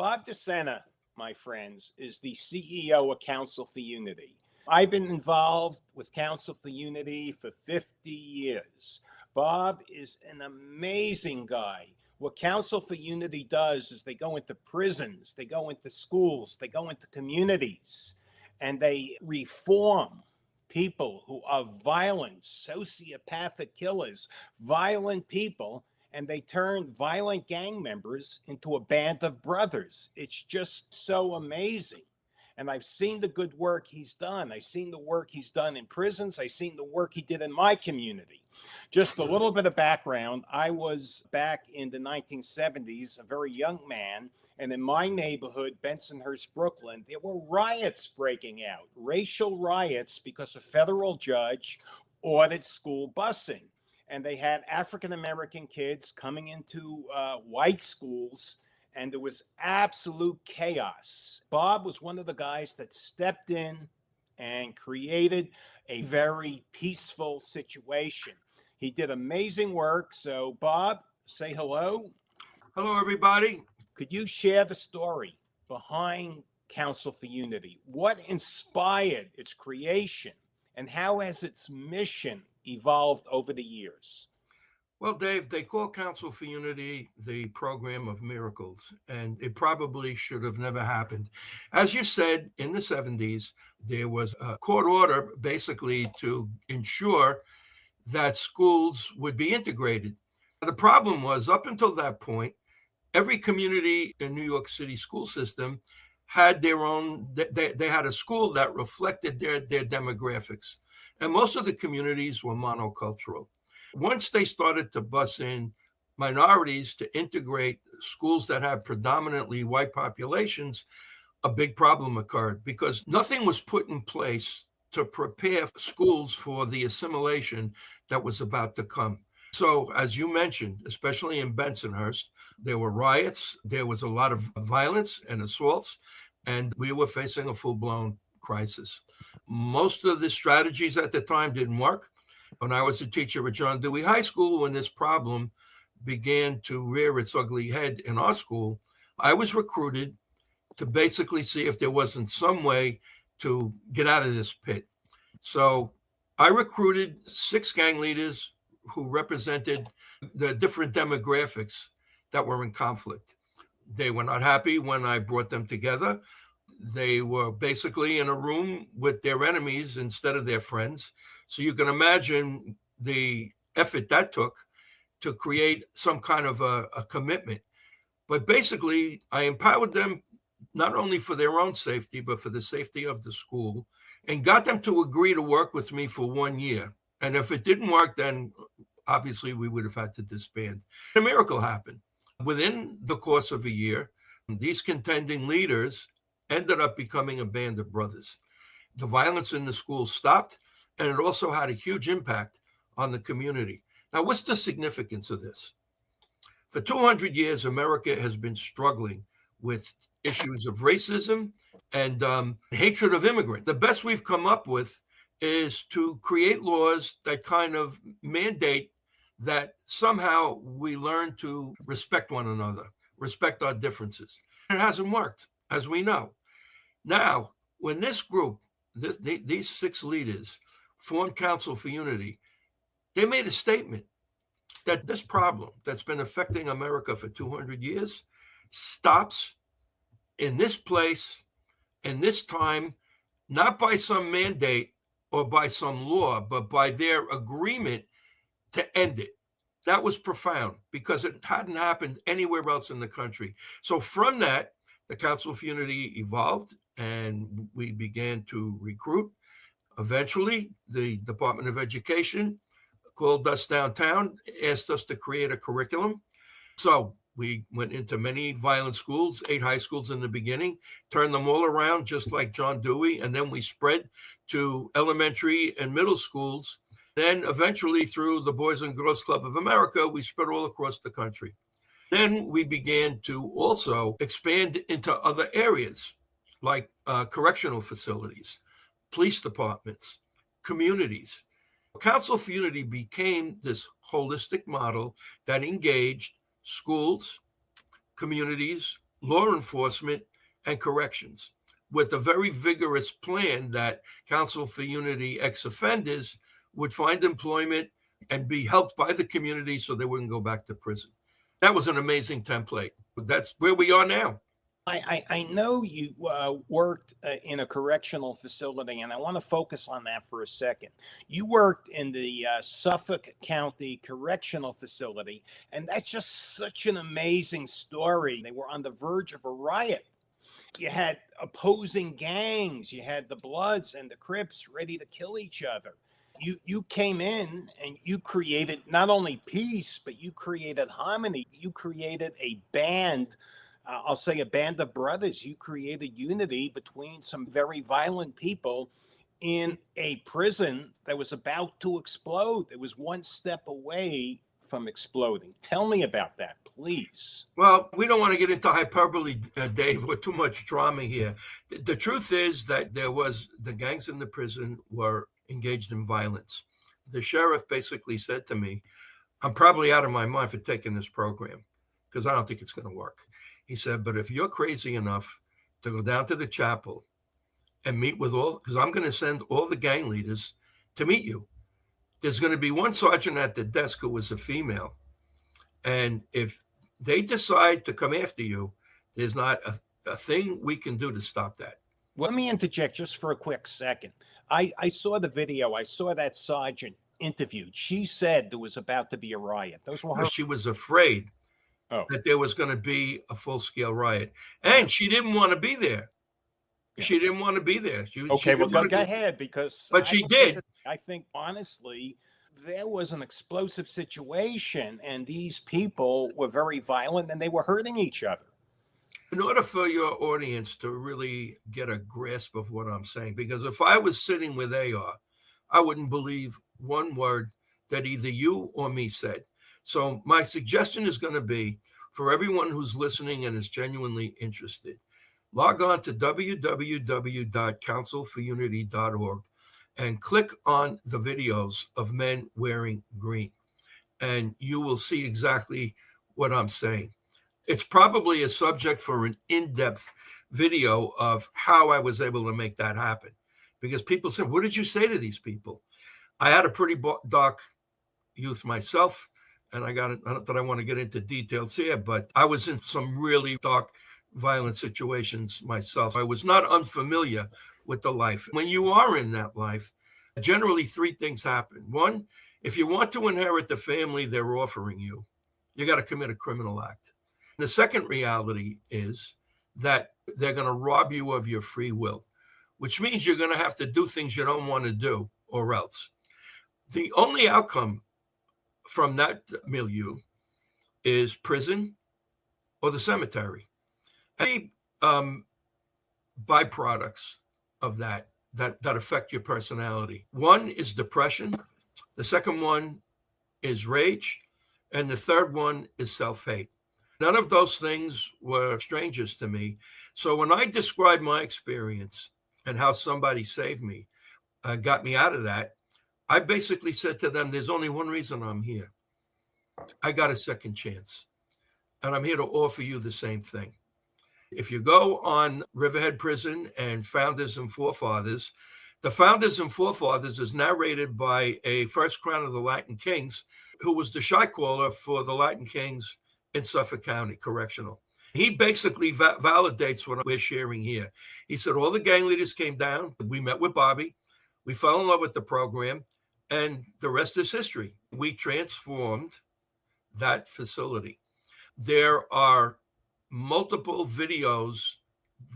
Bob DeSena, my friends, is the CEO of Council for Unity. I've been involved with Council for Unity for 50 years. Bob is an amazing guy. What Council for Unity does is they go into prisons, they go into schools, they go into communities, and they reform people who are violent, sociopathic killers, violent people, and they turn violent gang members into a band of brothers. It's just so amazing. And I've seen the good work he's done. I've seen the work he's done in prisons. I've seen the work he did in my community. Just a little bit of background. I was back in the 1970s, a very young man. And in my neighborhood, Bensonhurst, Brooklyn, there were riots breaking out, racial riots, because a federal judge ordered school busing. And they had African-American kids coming into white schools, and there was absolute chaos. Bob was one of the guys that stepped in and created a very peaceful situation. He did amazing work. So, Bob, say hello. Hello, everybody. Could you share the story behind Council for Unity? What inspired its creation, and how has its mission evolved over the years? Well, Dave, they call Council for Unity the program of miracles, and it probably should have never happened. As you said, in the 70s, there was a court order basically to ensure that schools would be integrated. The problem was, up until that point, every community in New York City school system had their own, they had a school that reflected their demographics. And most of the communities were monocultural. Once they started to bus in minorities to integrate schools that had predominantly white populations, a big problem occurred because nothing was put in place to prepare schools for the assimilation that was about to come. So, as you mentioned, especially in Bensonhurst, there were riots, there was a lot of violence and assaults, and we were facing a full-blown crisis. Most of the strategies at the time didn't work. When I was a teacher at John Dewey High School, when this problem began to rear its ugly head in our school, I was recruited to basically see if there wasn't some way to get out of this pit. So I recruited 6 gang leaders who represented the different demographics that were in conflict. They were not happy when I brought them together. They were basically in a room with their enemies instead of their friends. So you can imagine the effort that took to create some kind of a commitment. But basically, I empowered them not only for their own safety, but for the safety of the school, and got them to agree to work with me for 1 year. And if it didn't work, then obviously we would have had to disband. A miracle happened. Within the course of a year, these contending leaders ended up becoming a band of brothers. The violence in the school stopped, and it also had a huge impact on the community. Now, what's the significance of this? For 200 years, America has been struggling with issues of racism and hatred of immigrants. The best we've come up with is to create laws that kind of mandate that somehow we learn to respect one another, respect our differences. It hasn't worked, as we know. Now, when this group, these 6 leaders formed Council for Unity, they made a statement that this problem that's been affecting America for 200 years stops in this place, in this time, not by some mandate or by some law, but by their agreement to end it. That was profound because it hadn't happened anywhere else in the country. So from that, the Council for Unity evolved and we began to recruit. Eventually, the Department of Education called us downtown, asked us to create a curriculum. So we went into many violent schools, 8 high schools in the beginning, turned them all around just like John Dewey, and then we spread to elementary and middle schools. Then eventually through the Boys and Girls Club of America, we spread all across the country. Then we began to also expand into other areas like correctional facilities, police departments, communities. Council for Unity became this holistic model that engaged schools, communities, law enforcement, and corrections, with a very vigorous plan that Counsel for Unity ex-offenders would find employment and be helped by the community so they wouldn't go back to prison. That was an amazing template. That's where we are now. I know you worked in a correctional facility, and I want to focus on that for a second. You worked in the Suffolk County Correctional Facility, and that's just such an amazing story. They were on the verge of a riot. You had opposing gangs. You had the Bloods and the Crips ready to kill each other. You came in and you created not only peace, but you created harmony. You created a band. I'll say a band of brothers. You created unity between some very violent people in a prison that was about to explode. It was one step away from exploding. Tell me about that, please. Well, we don't want to get into hyperbole, Dave, or too much drama here. The truth is that the gangs in the prison were engaged in violence. The sheriff basically said to me, I'm probably out of my mind for taking this program because I don't think it's going to work. He said, but if you're crazy enough to go down to the chapel and meet with because I'm going to send all the gang leaders to meet you. There's going to be one sergeant at the desk who was a female. And if they decide to come after you, there's not a thing we can do to stop that. Let me interject just for a quick second. I saw the video. I saw that sergeant interviewed. She said there was about to be a riot. Those were her. She was afraid that there was going to be a full-scale riot. And she didn't want to be there. Yeah. She didn't want to be there. Go ahead, because... But she did. I think, honestly, there was an explosive situation, and these people were very violent, and they were hurting each other. In order for your audience to really get a grasp of what I'm saying, because if I was sitting with AR, I wouldn't believe one word that either you or me said. So my suggestion is going to be, for everyone who's listening and is genuinely interested, log on to www.counselforunity.org and click on the videos of men wearing green, and you will see exactly what I'm saying. It's probably a subject for an in-depth video of how I was able to make that happen, because people said, what did you say to these people? I had a pretty dark youth myself, and not that I want to get into details here, but I was in some really dark, violent situations myself. I was not unfamiliar with the life. When you are in that life, generally three things happen. One, if you want to inherit the family they're offering you, you got to commit a criminal act. The second reality is that they're going to rob you of your free will, which means you're going to have to do things you don't want to do, or else. The only outcome from that milieu is prison or the cemetery. Any byproducts of that affect your personality. One is depression. The second one is rage. And the third one is self-hate. None of those things were strangers to me. So when I describe my experience and how somebody saved me, got me out of that, I basically said to them, there's only one reason I'm here. I got a second chance. And I'm here to offer you the same thing. If you go on Riverhead Prison and Founders and Forefathers, the Founders and Forefathers is narrated by a first Crown of the Latin Kings, who was the shot caller for the Latin Kings in Suffolk County Correctional. He basically validates what we're sharing here. He said all the gang leaders came down. We met with Bobby. We fell in love with the program, and the rest is history. We transformed that facility. There are multiple videos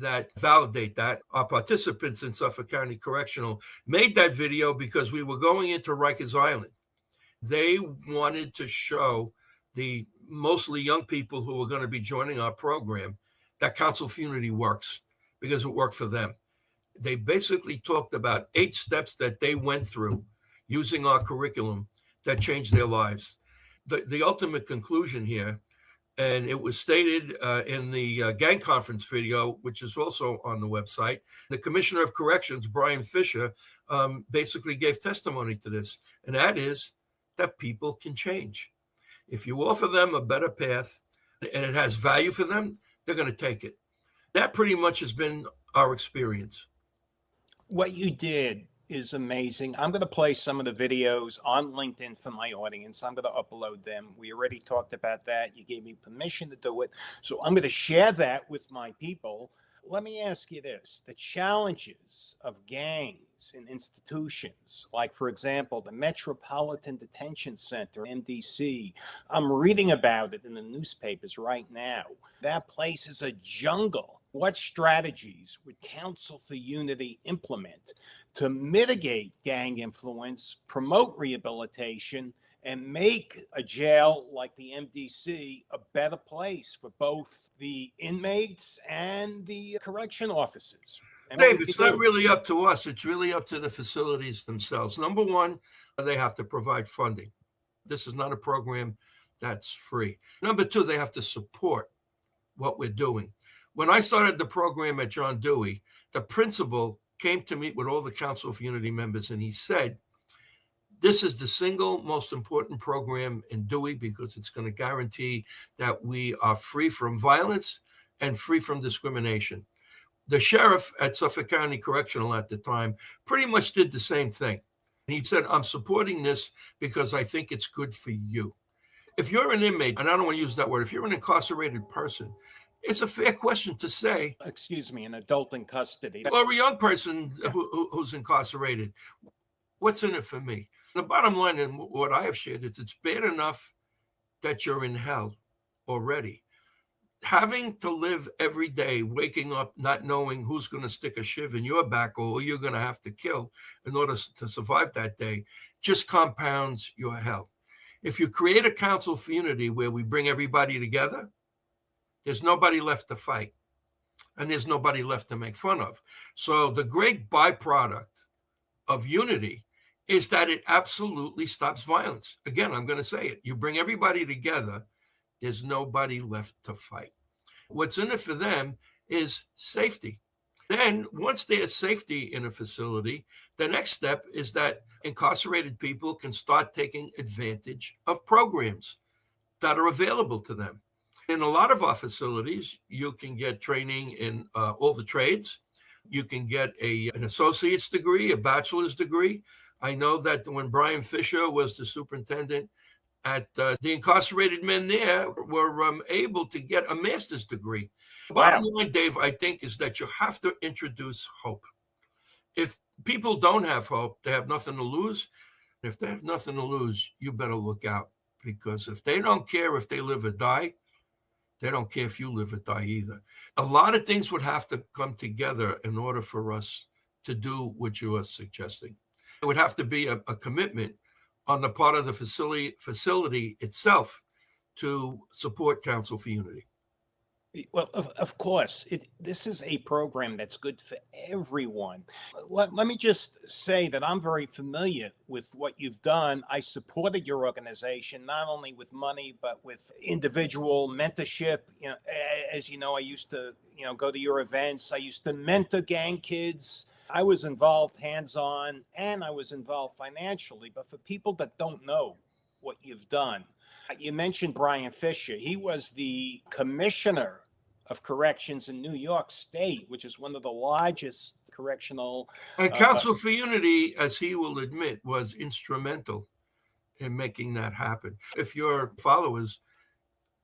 that validate that. Our participants in Suffolk County Correctional made that video because we were going into Rikers Island. They wanted to show the mostly young people who were going to be joining our program that Counsel for Unity works, because it worked for them. They basically talked about 8 steps that they went through using our curriculum that changed their lives. The ultimate conclusion here, and it was stated in the gang conference video, which is also on the website, the Commissioner of Corrections, Brian Fisher, basically gave testimony to this, and that is that people can change. If you offer them a better path and it has value for them, they're going to take it. That pretty much has been our experience. What you did is amazing. I'm going to play some of the videos on LinkedIn for my audience. I'm going to upload them. We already talked about that. You gave me permission to do it. So I'm going to share that with my people. Let me ask you this. The challenges of gangs in institutions, like, for example, the Metropolitan Detention Center, MDC, I'm reading about it in the newspapers right now. That place is a jungle. What strategies would Council for Unity implement to mitigate gang influence, promote rehabilitation, and make a jail like the MDC a better place for both the inmates and the correction officers? Dave, it's not really up to us. It's really up to the facilities themselves. Number one, they have to provide funding. This is not a program that's free. Number two, they have to support what we're doing. When I started the program at John Dewey, the principal came to meet with all the Council for Unity members, and he said, this is the single most important program in Dewey because it's going to guarantee that we are free from violence and free from discrimination. The sheriff at Suffolk County Correctional at the time pretty much did the same thing. He said, I'm supporting this because I think it's good for you. If you're an inmate, and I don't want to use that word, if you're an incarcerated person, it's a fair question to say. Excuse me, an adult in custody. Or a young person who's incarcerated. What's in it for me? The bottom line in what I have shared is it's bad enough that you're in hell already. Having to live every day, waking up, not knowing who's going to stick a shiv in your back or who you're going to have to kill in order to survive that day, just compounds your hell. If you create a Council for Unity where we bring everybody together, there's nobody left to fight, and there's nobody left to make fun of. So the great byproduct of unity is that it absolutely stops violence. Again, I'm going to say it. You bring everybody together, there's nobody left to fight. What's in it for them is safety. Then once there's safety in a facility, the next step is that incarcerated people can start taking advantage of programs that are available to them. In a lot of our facilities, you can get training in all the trades. You can get an associate's degree, a bachelor's degree. I know that when Brian Fisher was the superintendent at the incarcerated men there were able to get a master's degree. Wow. Bottom line, Dave, I think, is that you have to introduce hope. If people don't have hope, they have nothing to lose. If they have nothing to lose, you better look out, because if they don't care if they live or die, they don't care if you live or die either. A lot of things would have to come together in order for us to do what you are suggesting. It would have to be a commitment on the part of the facility itself to support Council for Unity. Well, of course, this is a program that's good for everyone. Let me just say that I'm very familiar with what you've done. I supported your organization, not only with money, but with individual mentorship. You know, as you know, I used to, go to your events. I used to mentor gang kids. I was involved hands-on, and I was involved financially. But for people that don't know what you've done, you mentioned Brian Fisher. He was the commissioner of corrections in New York State, which is one of the largest correctional. And Council for Unity, as he will admit, was instrumental in making that happen. If your followers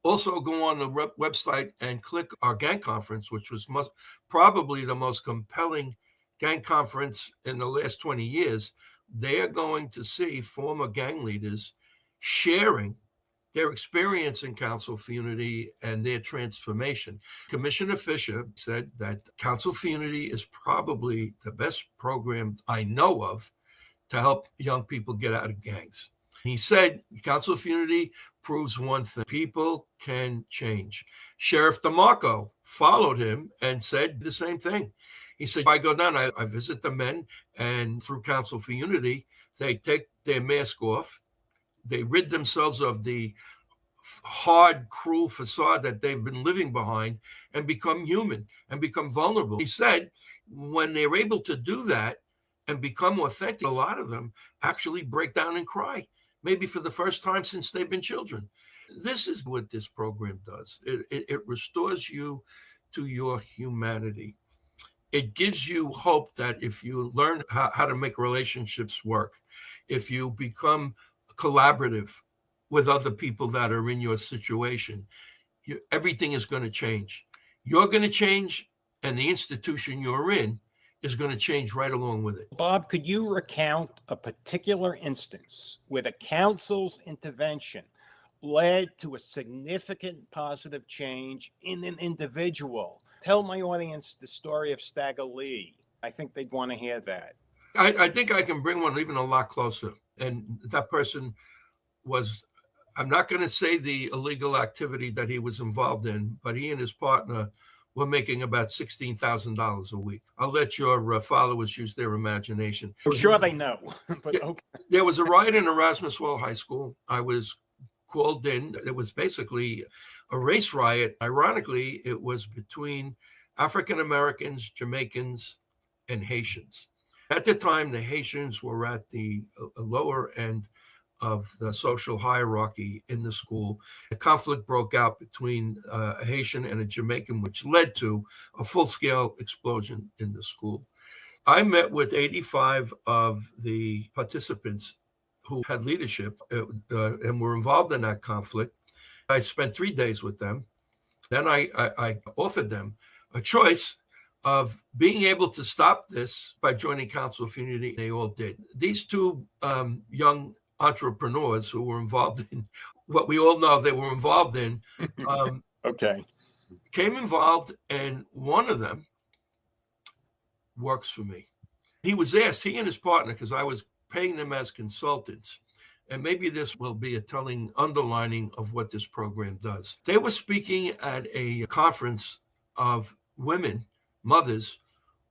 also go on the website and click our gang conference, which was probably the most compelling gang conference in the last 20 years, they are going to see former gang leaders sharing their experience in Council for Unity and their transformation. Commissioner Fisher said that Council for Unity is probably the best program I know of to help young people get out of gangs. He said Council for Unity proves one thing: people can change. Sheriff DeMarco followed him and said the same thing. He said, I go down, I visit the men, and through Council for Unity, they take their mask off. They rid themselves of the hard, cruel facade that they've been living behind and become human and become vulnerable. He said when they're able to do that and become authentic, a lot of them actually break down and cry, maybe for the first time since they've been children. This is what this program does. It restores you to your humanity. It gives you hope that if you learn how to make relationships work, if you become collaborative with other people that are in your situation, everything is going to change. You're going to change, and the institution you're in is going to change right along with it. Bob, could you recount a particular instance where the council's intervention led to a significant positive change in an individual? Tell my audience the story of Stagger Lee. I think they'd want to hear that. I think I can bring one even a lot closer. And that person was, I'm not going to say the illegal activity that he was involved in, but he and his partner were making about $16,000 a week. I'll let your followers use their imagination. I'm sure they know. But okay. There was a riot in Erasmus Hall High School. I was called in. It was basically a race riot. Ironically, it was between African Americans, Jamaicans, and Haitians. At the time, the Haitians were at the lower end of the social hierarchy in the school. A conflict broke out between a Haitian and a Jamaican, which led to a full-scale explosion in the school. I met with 85 of the participants who had leadership and were involved in that conflict. I spent 3 days with them. Then I offered them a choice of being able to stop this by joining Council of Unity. They all did. These two young entrepreneurs who were involved in what we all know they were involved in, Okay, came involved, and one of them works for me. He was asked, he and his partner, because I was paying them as consultants, and maybe this will be a telling underlining of what this program does. They were speaking at a conference of women, mothers,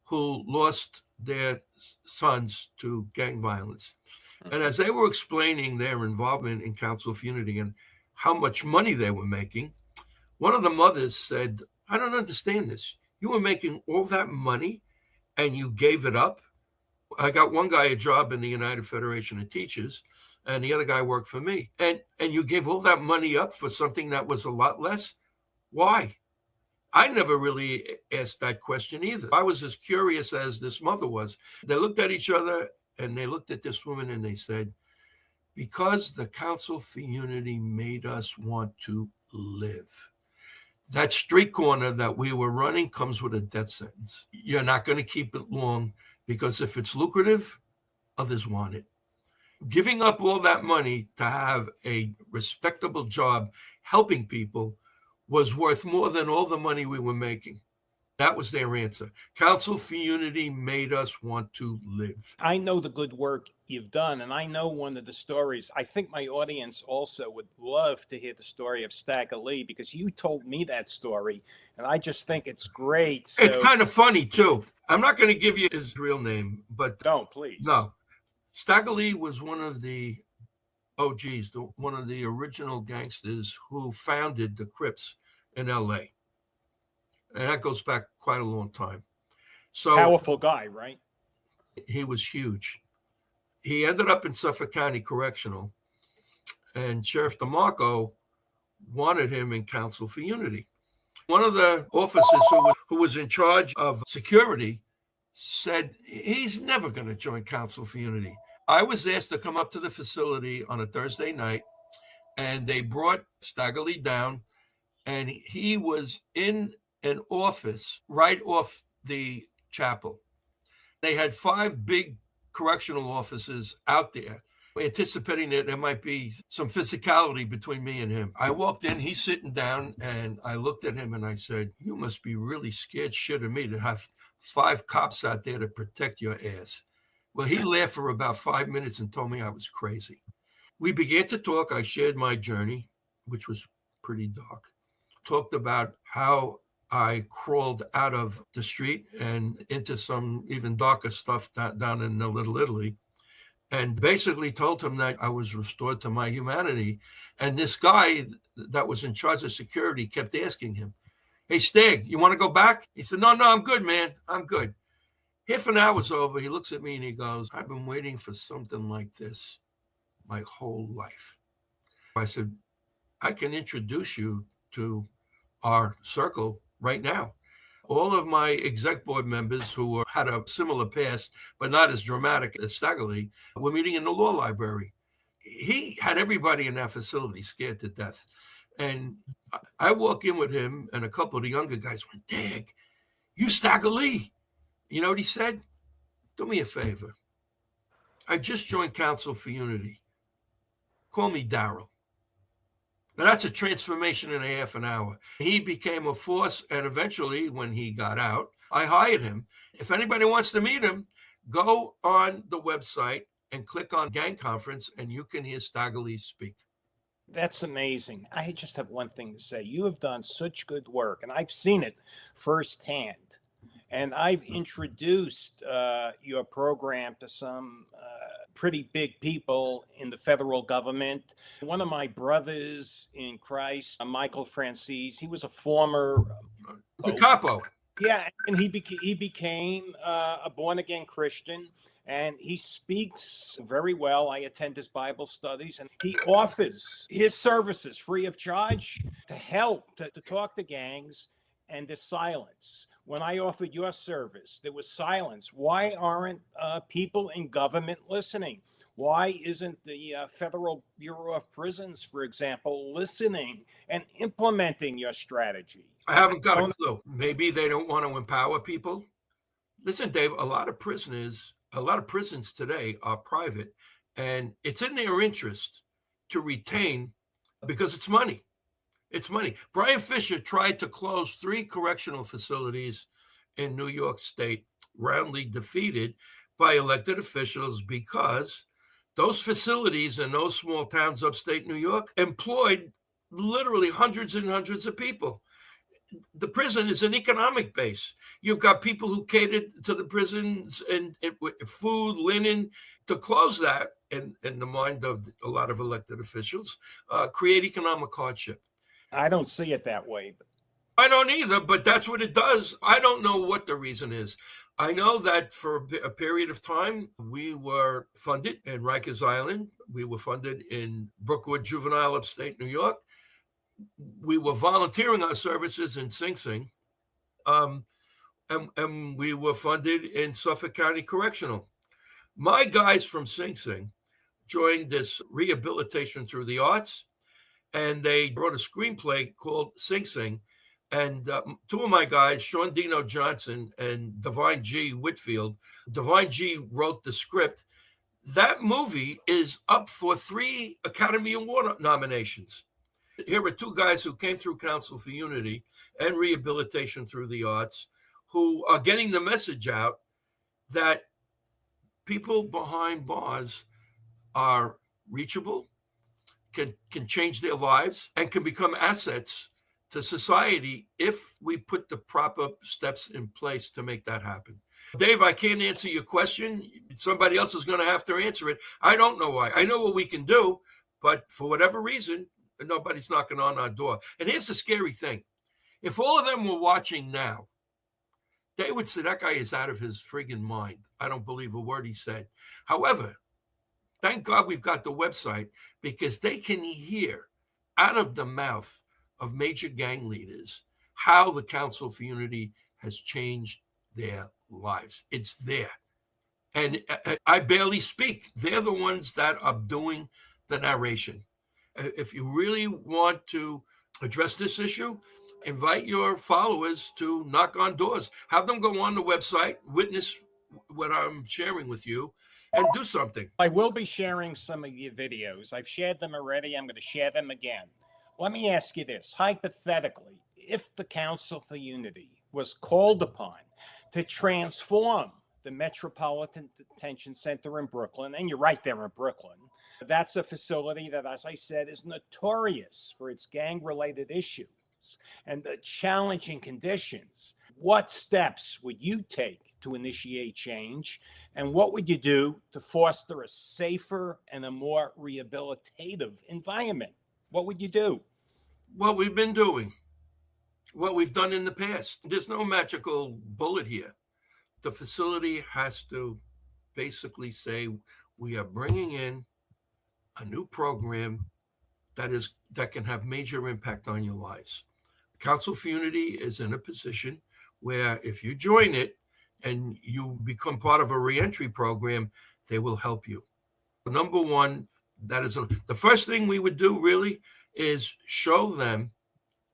who lost their sons to gang violence. And as they were explaining their involvement in Council of Unity and how much money they were making, one of the mothers said, I don't understand this. You were making all that money and you gave it up? I got one guy a job in the United Federation of Teachers, and the other guy worked for me. And you gave all that money up for something that was a lot less? Why? I never really asked that question either. I was as curious as this mother was. They looked at each other and they looked at this woman and they said, because the Council for Unity made us want to live. That street corner that we were running comes with a death sentence. You're not going to keep it long because if it's lucrative, others want it. Giving up all that money to have a respectable job helping people was worth more than all the money we were making. That was their answer. Council for Unity made us want to live. I know the good work you've done, and I know one of the stories. I think my audience also would love to hear the story of Stagger Lee, because you told me that story, and I just think it's great. So... It's kind of funny, too. I'm not going to give you his real name, but... Don't, please. No. Stagger Lee was one of the OGs, one of the original gangsters who founded the Crips in L.A., and that goes back quite a long time. So powerful guy, right? He was huge. He ended up in Suffolk County Correctional, and Sheriff DeMarco wanted him in Council for Unity. One of the officers who was in charge of security said he's never going to join Council for Unity. I was asked to come up to the facility on a Thursday night, and they brought Stagger Lee down, and he was in an office right off the chapel. They had 5 big correctional officers out there, anticipating that there might be some physicality between me and him. I walked in, he's sitting down, and I looked at him and I said, you must be really scared shit of me to have 5 cops out there to protect your ass. Well, he laughed for about 5 minutes and told me I was crazy. We began to talk. I shared my journey, which was pretty dark. Talked about how I crawled out of the street and into some even darker stuff down in Little Italy, and basically told him that I was restored to my humanity. And this guy that was in charge of security kept asking him, hey, Stag, you want to go back? He said, no, I'm good, man. I'm good. Half an hour's over. He looks at me and he goes, I've been waiting for something like this my whole life. I said, I can introduce you to our circle right now. All of my exec board members who had a similar past, but not as dramatic as Staggerly, were meeting in the law library. He had everybody in that facility scared to death. And I walk in with him, and a couple of the younger guys went, "Dag, you Staggerly." You know what he said? "Do me a favor. I just joined Council for Unity. Call me Daryl." Now, that's a transformation in a half an hour. He became a force, and eventually, when he got out, I hired him. If anybody wants to meet him, go on the website and click on Gang Conference, and you can hear Staggerly speak. That's amazing. I just have one thing to say. You have done such good work, and I've seen it firsthand. And I've introduced your program to some pretty big people in the federal government. One of my brothers in Christ, Michael Franzese, he was a former The capo. Yeah, and he became a born-again Christian, and he speaks very well. I attend his Bible studies, and he offers his services free of charge to help to talk to gangs and to silence. When I offered your service, there was silence. Why aren't people in government listening? Why isn't the Federal Bureau of Prisons, for example, listening and implementing your strategy? I haven't got a clue. Maybe they don't want to empower people. Listen, Dave, a lot of prisons today are private, and it's in their interest to retain because it's money. It's money. Brian Fisher tried to close 3 correctional facilities in New York State, roundly defeated by elected officials because those facilities in those small towns upstate New York employed literally hundreds and hundreds of people. The prison is an economic base. You've got people who catered to the prisons and food, linen. To close that, in the mind of a lot of elected officials, create economic hardship. I don't see it that way. I don't either, but that's what it does. I don't know what the reason is. I know that for a period of time, we were funded in Rikers Island. We were funded in Brookwood Juvenile, upstate New York. We were volunteering our services in Sing Sing. And we were funded in Suffolk County Correctional. My guys from Sing Sing joined this rehabilitation through the arts, and they wrote a screenplay called Sing Sing. And 2 of my guys, Sean Dino Johnson and Divine G. Whitfield, Divine G wrote the script. That movie is up for 3 Academy Award nominations. Here are 2 guys who came through Council for Unity and rehabilitation through the arts, who are getting the message out that people behind bars are reachable, can change their lives, and can become assets to society if we put the proper steps in place to make that happen. Dave, I can't answer your question. Somebody else is going to have to answer it. I don't know why. I know what we can do, but for whatever reason, nobody's knocking on our door. And here's the scary thing. If all of them were watching now, they would say, that guy is out of his friggin' mind. I don't believe a word he said. However, thank God we've got the website, because they can hear out of the mouth of major gang leaders how the Council for Unity has changed their lives. It's there. And I barely speak. They're the ones that are doing the narration. If you really want to address this issue, invite your followers to knock on doors. Have them go on the website, witness what I'm sharing with you, and do something. I will be sharing some of your videos. I've shared them already. I'm going to share them again. Let me ask you this. Hypothetically, if the Council for Unity was called upon to transform the Metropolitan Detention Center in Brooklyn, and you're right there in Brooklyn, that's a facility that, as I said, is notorious for its gang-related issues and the challenging conditions. What steps would you take to initiate change? And what would you do to foster a safer and a more rehabilitative environment? What would you do? What we've been doing, what we've done in the past. There's no magical bullet here. The facility has to basically say, we are bringing in a new program that can have major impact on your lives. Council for Unity is in a position where if you join it and you become part of a reentry program, they will help you. Number one, the first thing we would do really is show them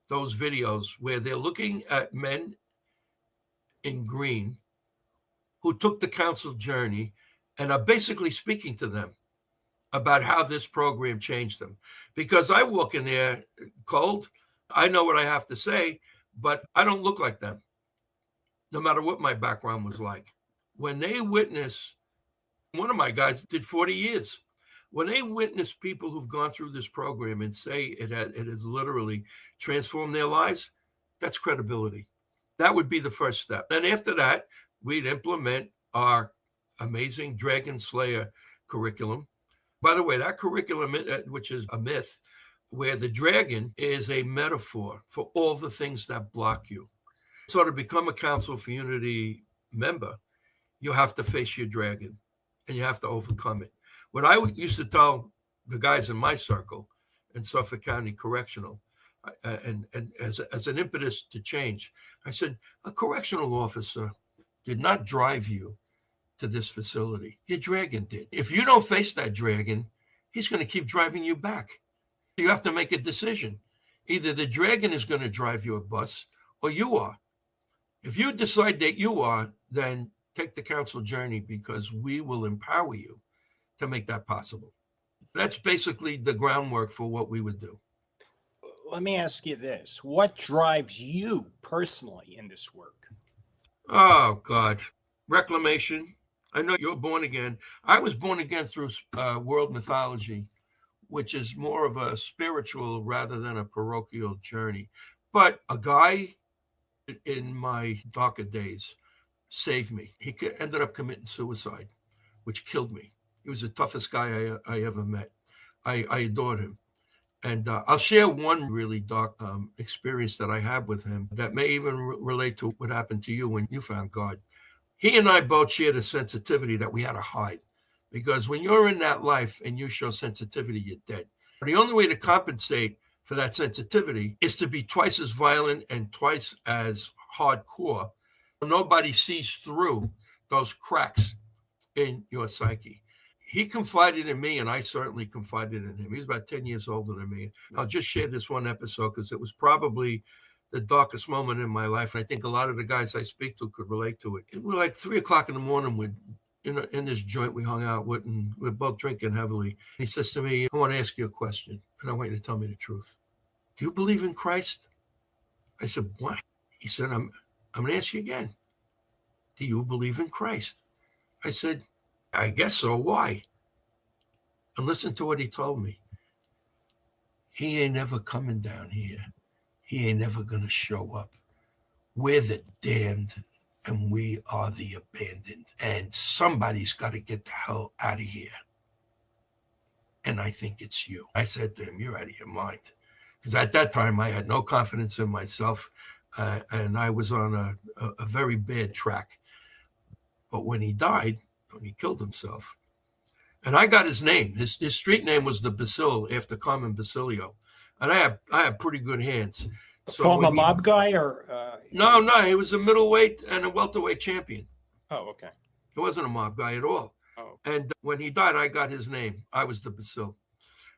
those videos where they're looking at men in green who took the council journey and are basically speaking to them about how this program changed them. Because I walk in there cold, I know what I have to say, but I don't look like them, no matter what my background was like. When they witness, one of my guys did 40 years. When they witness people who've gone through this program and say it has literally transformed their lives, that's credibility. That would be the first step. And after that, we'd implement our amazing Dragon Slayer curriculum. By the way, that curriculum, which is a myth, where the dragon is a metaphor for all the things that block you. So to become a Council for Unity member, you have to face your dragon and you have to overcome it. What I used to tell the guys in my circle in Suffolk County Correctional, and as an impetus to change, I said, a correctional officer did not drive you to this facility. Your dragon did. If you don't face that dragon, he's going to keep driving you back. You have to make a decision. Either the dragon is going to drive your bus or you are. If you decide that you are, then take the council journey, because we will empower you to make that possible. That's basically the groundwork for what we would do. Let me ask you this. What drives you personally in this work? Oh, God. Reclamation. I know you're born again. I was born again through world mythology, which is more of a spiritual rather than a parochial journey. But a guy in my darker days saved me. He ended up committing suicide, which killed me. He was the toughest guy I ever met. I adored him. And I'll share one really dark experience that I had with him that may even relate to what happened to you when you found God. He and I both shared a sensitivity that we had to hide, because when you're in that life and you show sensitivity, you're dead. The only way to compensate for that sensitivity is to be twice as violent and twice as hardcore. Nobody sees through those cracks in your psyche. He confided in me, and I certainly confided in him. He's about 10 years older than me. I'll just share this one episode because it was probably the darkest moment in my life. And I think a lot of the guys I speak to could relate to it. It was like 3 o'clock in the morning. In this joint we hung out with, and we're both drinking heavily. He says to me, I want to ask you a question, and I want you to tell me the truth. Do you believe in Christ? I said, what? He said, I'm going to ask you again. Do you believe in Christ? I said, I guess so. Why? And listen to what he told me. He ain't never coming down here. He ain't never going to show up. We're the damned and we are the abandoned. And somebody's got to get the hell out of here. And I think it's you. I said to him, you're out of your mind. Because at that time, I had no confidence in myself. And I was on a very bad track. But when he died, when he killed himself, and I got his name. His street name was the Basil, after Carmen Basilio. And I had pretty good hands. So former mob guy, or No, he was a middleweight and a welterweight champion. Oh, okay. He wasn't a mob guy at all. Oh. And when he died, I got his name. I was the Basil.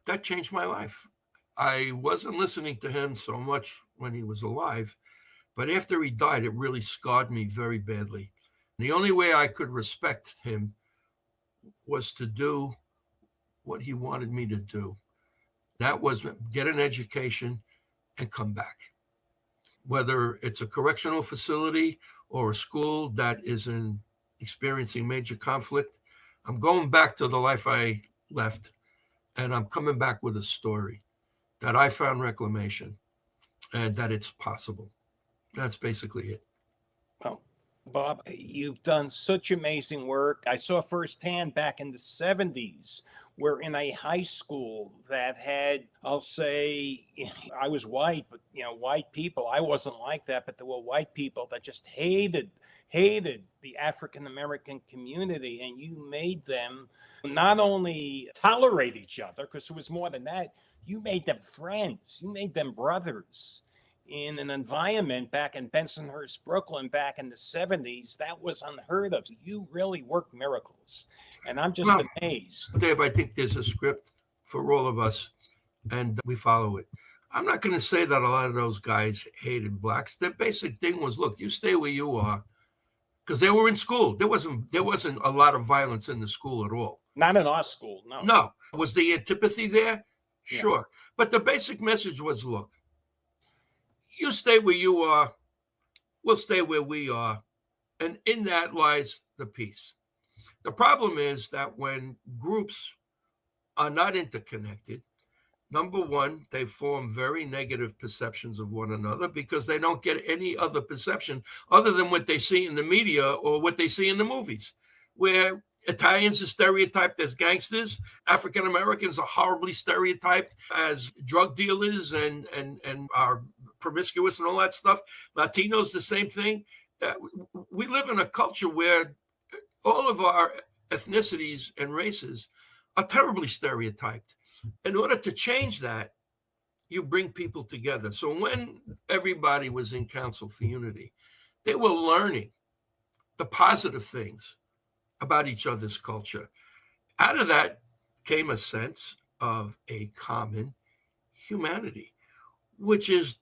That changed my life. I wasn't listening to him so much when he was alive, but after he died, it really scarred me very badly. The only way I could respect him was to do what he wanted me to do. That was get an education and come back. Whether it's a correctional facility or a school that is experiencing major conflict, I'm going back to the life I left, and I'm coming back with a story that I found reclamation and that it's possible. That's basically it. Well, Bob, you've done such amazing work. I saw firsthand back in the 70s, we're in a high school that had, I'll say, I was white, but, white people, I wasn't like that, but there were white people that just hated the African-American community, and you made them not only tolerate each other, because it was more than that, You made them friends. You made them brothers in an environment back in Bensonhurst, Brooklyn, back in the 70s. That was unheard of. You really work miracles. And I'm just amazed. Dave, I think there's a script for all of us, and we follow it. I'm not going to say that a lot of those guys hated blacks. Their basic thing was, look, you stay where you are, because they were in school. There wasn't a lot of violence in the school at all. Not in our school, no. No. Was the antipathy there? Sure. Yeah. But the basic message was, look, you stay where you are, we'll stay where we are, and in that lies the peace. The problem is that when groups are not interconnected, number one, they form very negative perceptions of one another because they don't get any other perception other than what they see in the media or what they see in the movies, where Italians are stereotyped as gangsters. African Americans are horribly stereotyped as drug dealers and are promiscuous and all that stuff. Latinos, the same thing. We live in a culture where all of our ethnicities and races are terribly stereotyped. In order to change that, you bring people together. So when everybody was in Council for Unity, they were learning the positive things about each other's culture. Out of that came a sense of a common humanity, which is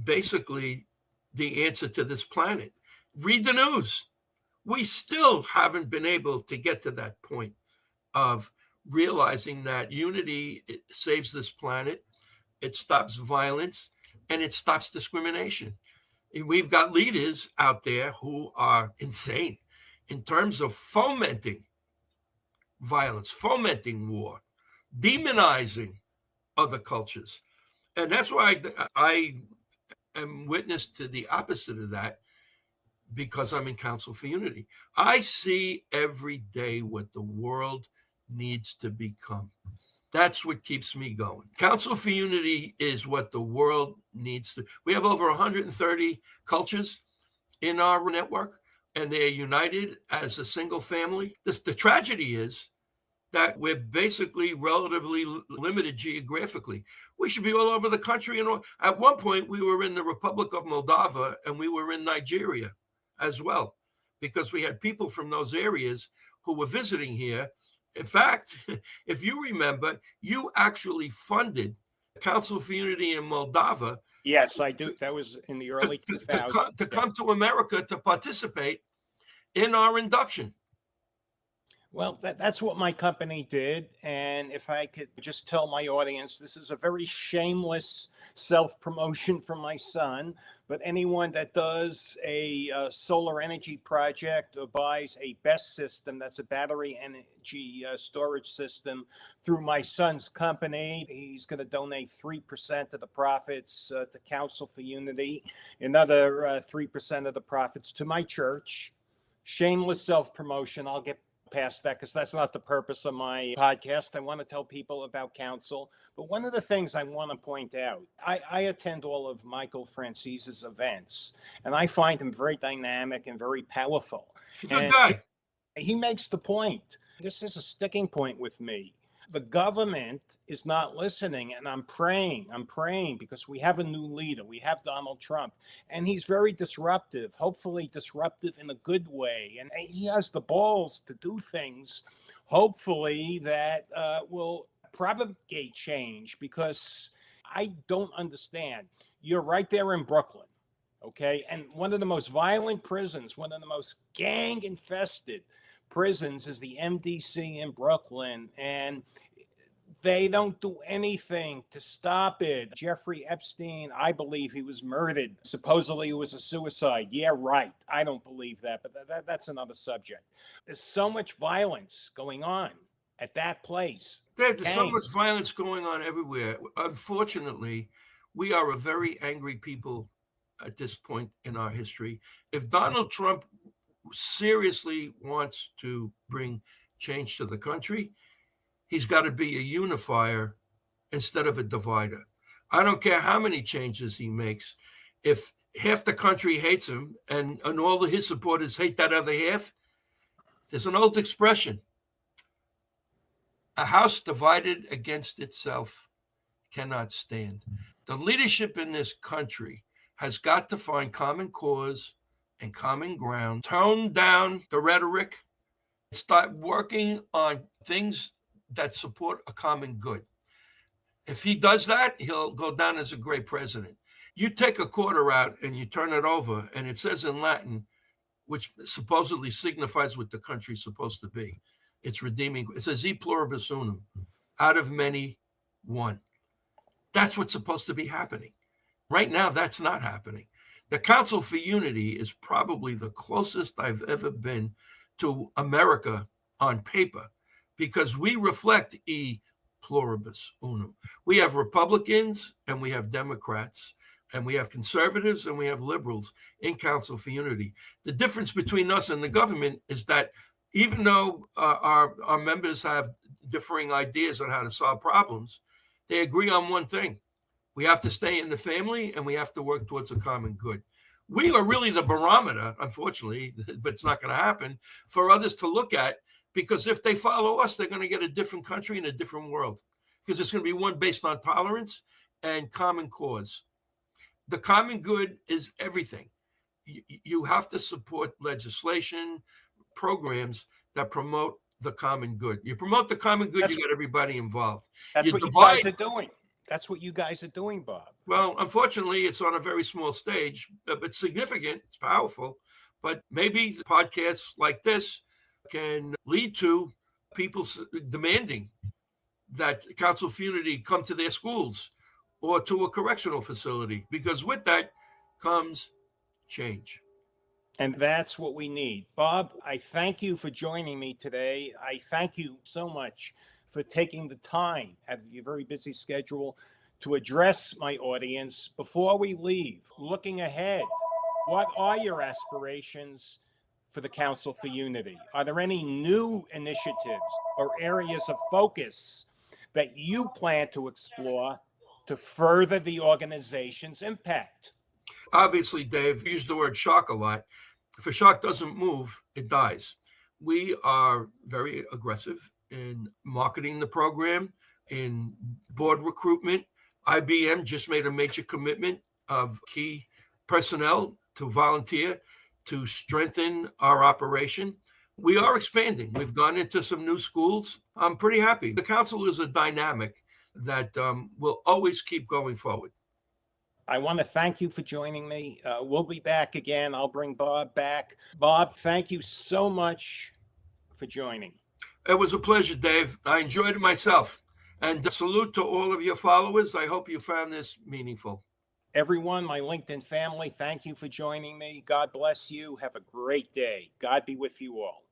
basically the answer to this planet. Read the news. We still haven't been able to get to that point of realizing that unity saves this planet, it stops violence, and it stops discrimination. And we've got leaders out there who are insane in terms of fomenting violence, fomenting war, demonizing other cultures. And that's why I am witness to the opposite of that, because I'm in Council for Unity. I see every day what the world needs to become. That's what keeps me going. Council for Unity is what the world needs to. We have over 130 cultures in our network, and they're united as a single family. The tragedy is that we're basically relatively limited geographically. We should be all over the country. And at one point, we were in the Republic of Moldova, and we were in Nigeria as well, because we had people from those areas who were visiting here. In fact, if you remember, you actually funded Council for Unity in Moldova. Yes, I do. That was in the early 2000s. To come to America to participate in our induction. Well, that's what my company did. And if I could just tell my audience, this is a very shameless self-promotion from my son. But anyone that does a solar energy project or buys a BESS system, that's a battery energy storage system, through my son's company, he's going to donate 3% of the profits to Council for Unity, another 3% of the profits to my church. Shameless self-promotion. I'll get past that because that's not the purpose of my podcast. I want to tell people about Council. But one of the things I want to point out, I attend all of Michael Franzese's events, and I find him very dynamic and very powerful. He's a good guy. He makes the point. This is a sticking point with me. The government is not listening, and I'm praying because we have a new leader. We have Donald Trump, and he's very disruptive, hopefully disruptive in a good way. And he has the balls to do things, hopefully, that will propagate change, because I don't understand. You're right there in Brooklyn, okay? And one of the most violent prisons, one of the most gang-infested prisons is the MDC in Brooklyn, and they don't do anything to stop it. Jeffrey Epstein, I believe he was murdered. Supposedly it was a suicide. Yeah, right. I don't believe that, but that's another subject. There's so much violence going on at that place. There's so much violence going on everywhere. Unfortunately, we are a very angry people at this point in our history. If Donald Trump seriously wants to bring change to the country, he's got to be a unifier instead of a divider. I don't care how many changes he makes. If half the country hates him and all of his supporters hate that other half, there's an old expression: a house divided against itself cannot stand. The leadership in this country has got to find common cause and common ground, tone down the rhetoric, start working on things that support a common good. If he does that, he'll go down as a great president. You take a quarter out and you turn it over, and it says in Latin, which supposedly signifies what the country's supposed to be. It's redeeming. It says e pluribus unum, out of many, one. That's what's supposed to be happening. Right now, that's not happening. The Council for Unity is probably the closest I've ever been to America on paper, because we reflect e pluribus unum. We have Republicans and we have Democrats, and we have conservatives and we have liberals in Council for Unity. The difference between us and the government is that even though our members have differing ideas on how to solve problems, they agree on one thing. We have to stay in the family and we have to work towards a common good. We are really the barometer, unfortunately, but it's not going to happen, for others to look at, because if they follow us, they're going to get a different country and a different world, because it's going to be one based on tolerance and common cause. The common good is everything. You have to support legislation, programs that promote the common good. You promote the common good, you get everybody involved. That's what you guys are doing. That's what you guys are doing, Bob. Well, unfortunately, it's on a very small stage, but it's significant. It's powerful. But maybe podcasts like this can lead to people demanding that Council for Unity come to their schools or to a correctional facility, because with that comes change. And that's what we need. Bob, I thank you for joining me today. I thank you so much for taking the time out of your very busy schedule to address my audience. Before we leave, looking ahead, what are your aspirations for the Council for Unity? Are there any new initiatives or areas of focus that you plan to explore to further the organization's impact? Obviously, Dave, you used the word shark a lot. If a shark doesn't move, it dies. We are very aggressive in marketing the program, in board recruitment. IBM just made a major commitment of key personnel to volunteer to strengthen our operation. We are expanding. We've gone into some new schools. I'm pretty happy. The council is a dynamic that will always keep going forward. I want to thank you for joining me. We'll be back again. I'll bring Bob back. Bob, thank you so much for joining. It was a pleasure, Dave. I enjoyed it myself. And salute to all of your followers. I hope you found this meaningful. Everyone, my LinkedIn family, thank you for joining me. God bless you. Have a great day. God be with you all.